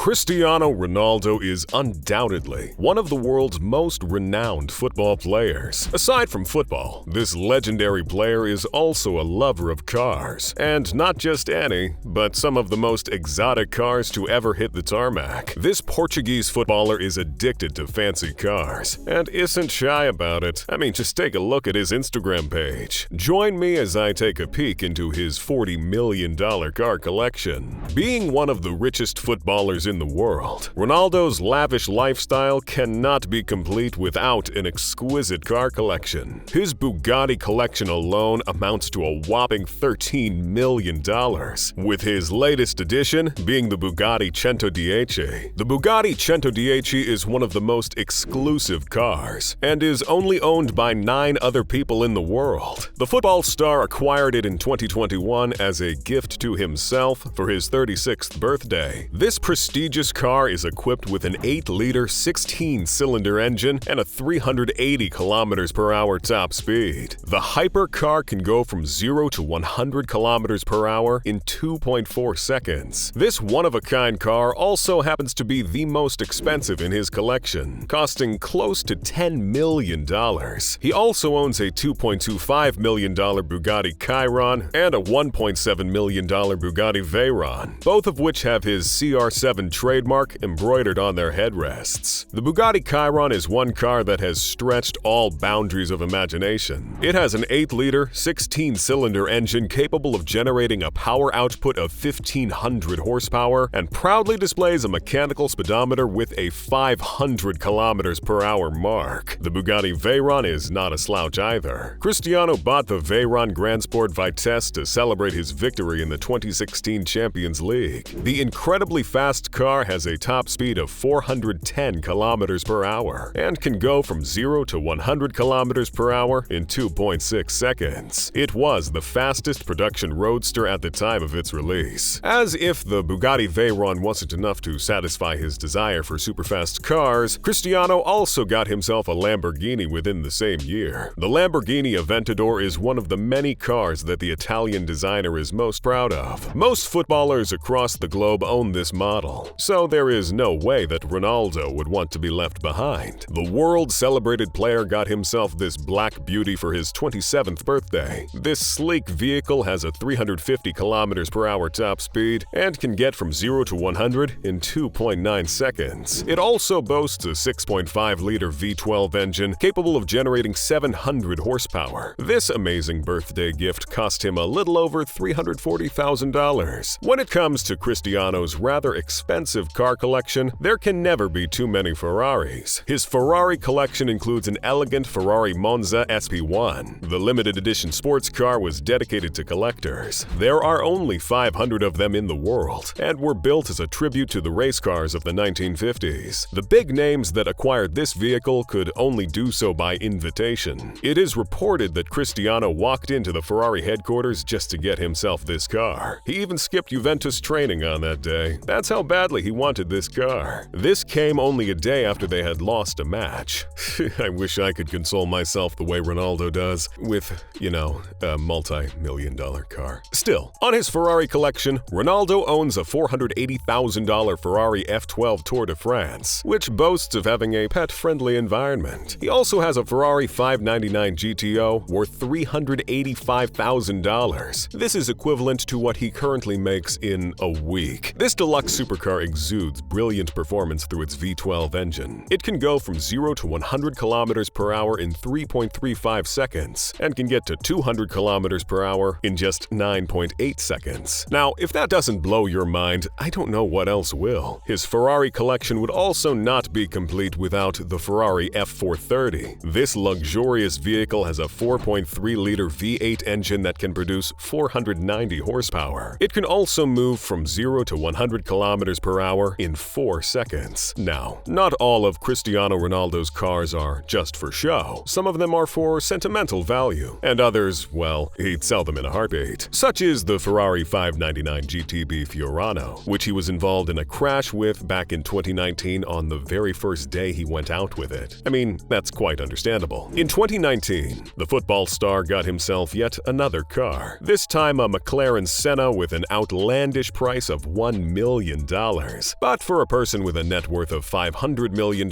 Cristiano Ronaldo is undoubtedly one of the world's most renowned football players. Aside from football, this legendary player is also a lover of cars. And not just any, but some of the most exotic cars to ever hit the tarmac. This Portuguese footballer is addicted to fancy cars, and isn't shy about it. I mean, just take a look at his Instagram page. Join me as I take a peek into his $40 million car collection. Being one of the richest footballers in the world, Ronaldo's lavish lifestyle cannot be complete without an exquisite car collection. His Bugatti collection alone amounts to a whopping $13 million, with his latest addition being the Bugatti 110. The Bugatti 110 is one of the most exclusive cars, and is only owned by 9 other people in the world. The football star acquired it in 2021 as a gift to himself for his 36th birthday. This prestigious car is equipped with an 8-liter 16-cylinder engine and a 380 km/h top speed. The hypercar can go from 0 to 100 km/h in 2.4 seconds. This one-of-a-kind car also happens to be the most expensive in his collection, costing close to $10 million. He also owns a $2.25 million Bugatti Chiron and a $1.7 million Bugatti Veyron, both of which have his CR7 trademark embroidered on their headrests. The Bugatti Chiron is one car that has stretched all boundaries of imagination. It has an 8-liter, 16-cylinder engine capable of generating a power output of 1,500 horsepower and proudly displays a mechanical speedometer with a 500 km/h mark. The Bugatti Veyron is not a slouch either. Cristiano bought the Veyron Grand Sport Vitesse to celebrate his victory in the 2016 Champions League. The incredibly fast car has a top speed of 410 km/h and can go from 0 to 100 km/h in 2.6 seconds. It was the fastest production roadster at the time of its release. As if the Bugatti Veyron wasn't enough to satisfy his desire for superfast cars, Cristiano also got himself a Lamborghini within the same year. The Lamborghini Aventador is one of the many cars that the Italian designer is most proud of. Most footballers across the globe own this model, so there is no way that Ronaldo would want to be left behind. The world-celebrated player got himself this black beauty for his 27th birthday. This sleek vehicle has a 350 km/h top speed and can get from 0 to 100 in 2.9 seconds. It also boasts a 6.5-liter V12 engine capable of generating 700 horsepower. This amazing birthday gift cost him a little over $340,000. When it comes to Cristiano's rather expensive car collection, there can never be too many Ferraris. His Ferrari collection includes an elegant Ferrari Monza SP1. The limited edition sports car was dedicated to collectors. There are only 500 of them in the world, and were built as a tribute to the race cars of the 1950s. The big names that acquired this vehicle could only do so by invitation. It is reported that Cristiano walked into the Ferrari headquarters just to get himself this car. He even skipped Juventus training on that day. That's how badly he wanted this car. This came only a day after they had lost a match. I wish I could console myself the way Ronaldo does, with, a multi-million-dollar car. Still, on his Ferrari collection, Ronaldo owns a $480,000 Ferrari F12 Tour de France, which boasts of having a pet-friendly environment. He also has a Ferrari 599 GTO worth $385,000. This is equivalent to what he currently makes in a week. This deluxe supercar exudes brilliant performance through its V12 engine. It can go from 0 to 100 km/h in 3.35 seconds, and can get to 200 km/h in just 9.8 seconds. Now, if that doesn't blow your mind, I don't know what else will. His Ferrari collection would also not be complete without the Ferrari F430. This luxurious vehicle has a 4.3-liter V8 engine that can produce 490 horsepower. It can also move from 0 to 100 km/h in 4 seconds. Now, not all of Cristiano Ronaldo's cars are just for show. Some of them are for sentimental value, and others, well, he'd sell them in a heartbeat. Such is the Ferrari 599 GTB Fiorano, which he was involved in a crash with back in 2019 on the very first day he went out with it. I mean, that's quite understandable. In 2019, the football star got himself yet another car, this time a McLaren Senna with an outlandish price of $1 million. But for a person with a net worth of $500 million,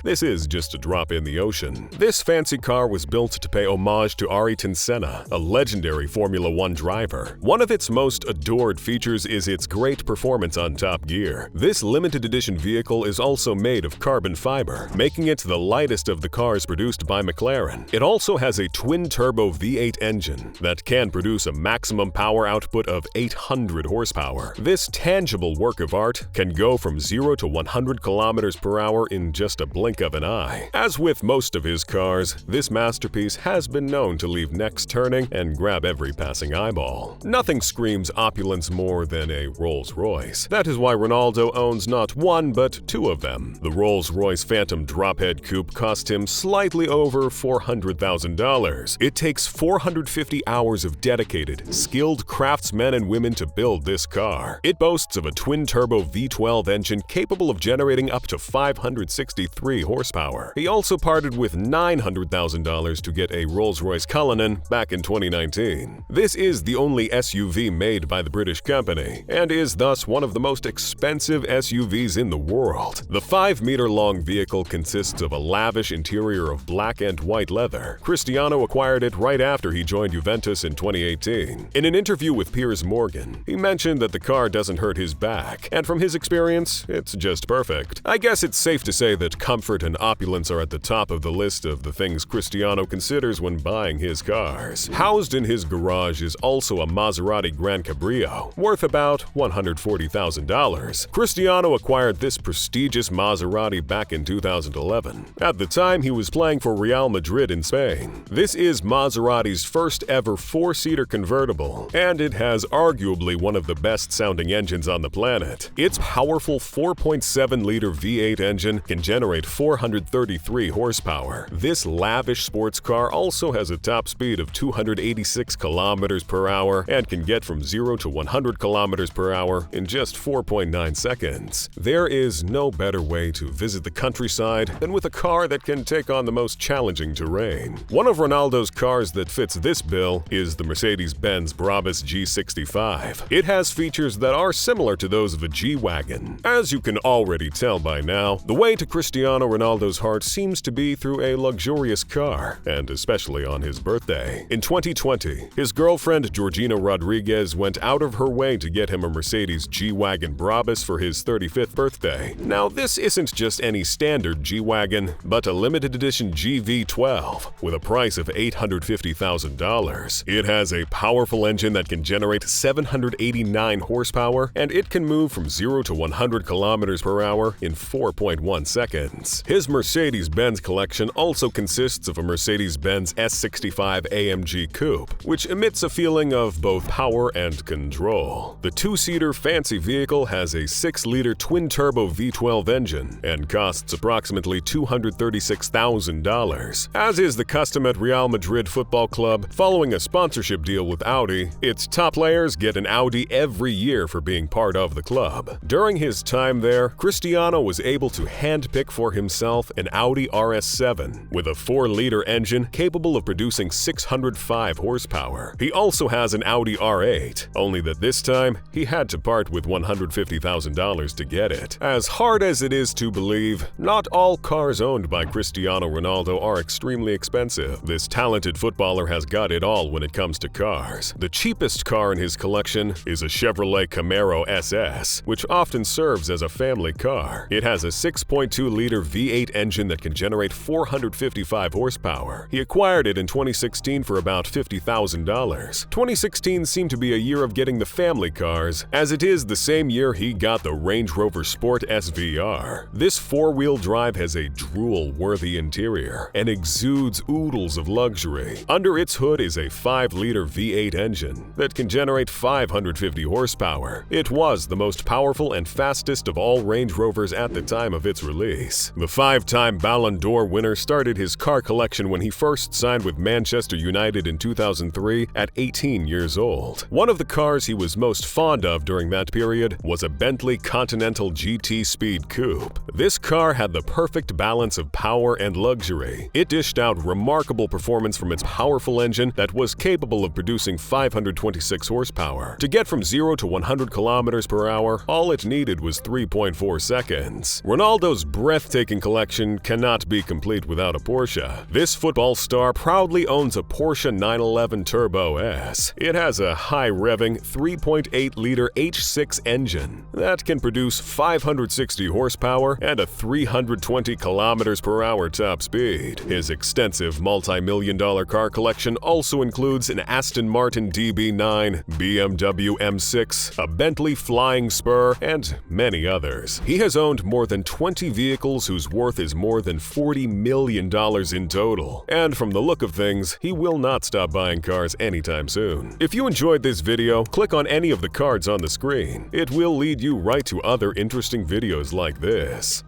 this is just a drop in the ocean. This fancy car was built to pay homage to Ayrton Senna, a legendary Formula One driver. One of its most adored features is its great performance on Top Gear. This limited edition vehicle is also made of carbon fiber, making it the lightest of the cars produced by McLaren. It also has a twin-turbo V8 engine that can produce a maximum power output of 800 horsepower. This tangible work of art can go from 0 to 100 kilometers per hour in just a blink of an eye. As with most of his cars, this masterpiece has been known to leave necks turning and grab every passing eyeball. Nothing screams opulence more than a Rolls-Royce. That is why Ronaldo owns not one but two of them. The Rolls-Royce Phantom Drophead Coupe cost him slightly over $400,000. It takes 450 hours of dedicated, skilled craftsmen and women to build this car. It boasts of a twin-turbo V12 engine capable of generating up to 563 horsepower. He also parted with $900,000 to get a Rolls-Royce Cullinan back in 2019. This is the only SUV made by the British company, and is thus one of the most expensive SUVs in the world. The 5-meter-long vehicle consists of a lavish interior of black and white leather. Cristiano acquired it right after he joined Juventus in 2018. In an interview with Piers Morgan, he mentioned that the car doesn't hurt his back, and from his experience, it's just perfect. I guess it's safe to say that comfort and opulence are at the top of the list of the things Cristiano considers when buying his cars. Housed in his garage is also a Maserati Gran Cabrio, worth about $140,000. Cristiano acquired this prestigious Maserati back in 2011. At the time, he was playing for Real Madrid in Spain. This is Maserati's first ever 4-seater convertible, and it has arguably one of the best-sounding engines on the planet. Its powerful 4.7-liter V8 engine can generate 433 horsepower. This lavish sports car also has a top speed of 286 kilometers per hour and can get from 0 to 100 kilometers per hour in just 4.9 seconds. There is no better way to visit the countryside than with a car that can take on the most challenging terrain. One of Ronaldo's cars that fits this bill is the Mercedes-Benz Brabus G65. It has features that are similar to those of a G-Wagon. As you can already tell by now, the way to Cristiano Ronaldo's heart seems to be through a luxurious car, and especially on his birthday. In 2020, his girlfriend Georgina Rodriguez went out of her way to get him a Mercedes G-Wagon Brabus for his 35th birthday. Now, this isn't just any standard G-Wagon, but a limited edition GV12 with a price of $850,000. It has a powerful engine that can generate 789 horsepower, and it can move from 0 to 100 kilometers per hour in 4.1 seconds. His Mercedes-Benz collection also consists of a Mercedes-Benz S65 AMG Coupe, which emits a feeling of both power and control. The 2-seater fancy vehicle has a 6-liter twin-turbo V12 engine and costs approximately $236,000. As is the custom at Real Madrid Football Club, following a sponsorship deal with Audi, its top players get an Audi every year for being part of the club. During his time there, Cristiano was able to handpick for himself an Audi RS7 with a 4-liter engine capable of producing 605 horsepower. He also has an Audi R8, only that this time he had to part with $150,000 to get it. As hard as it is to believe, not all cars owned by Cristiano Ronaldo are extremely expensive. This talented footballer has got it all when it comes to cars. The cheapest car in his collection is a Chevrolet Camaro SS, which often serves as a family car. It has a 6.2-liter V8 engine that can generate 455 horsepower. He acquired it in 2016 for about $50,000. 2016 seemed to be a year of getting the family cars, as it is the same year he got the Range Rover Sport SVR. This 4-wheel drive has a drool-worthy interior and exudes oodles of luxury. Under its hood is a 5-liter V8 engine that can generate 550 horsepower. It was the most powerful and fastest of all Range Rovers at the time of its release. The 5-time Ballon d'Or winner started his car collection when he first signed with Manchester United in 2003 at 18 years old. One of the cars he was most fond of during that period was a Bentley Continental GT Speed Coupe. This car had the perfect balance of power and luxury. It dished out remarkable performance from its powerful engine that was capable of producing 526 horsepower. To get from 0 to 100 kilometers per hour, All it needed was 3.4 seconds. Ronaldo's breathtaking collection cannot be complete without a Porsche. This football star proudly owns a Porsche 911 Turbo S. It has a high-revving 3.8-liter H6 engine that can produce 560 horsepower and a 320 km/h top speed. His extensive multi-million-dollar car collection also includes an Aston Martin DB9, BMW M6, a Bentley Flying Spur, and many others. He has owned more than 20 vehicles whose worth is more than $40 million in total. And from the look of things, he will not stop buying cars anytime soon. If you enjoyed this video, click on any of the cards on the screen. It will lead you right to other interesting videos like this.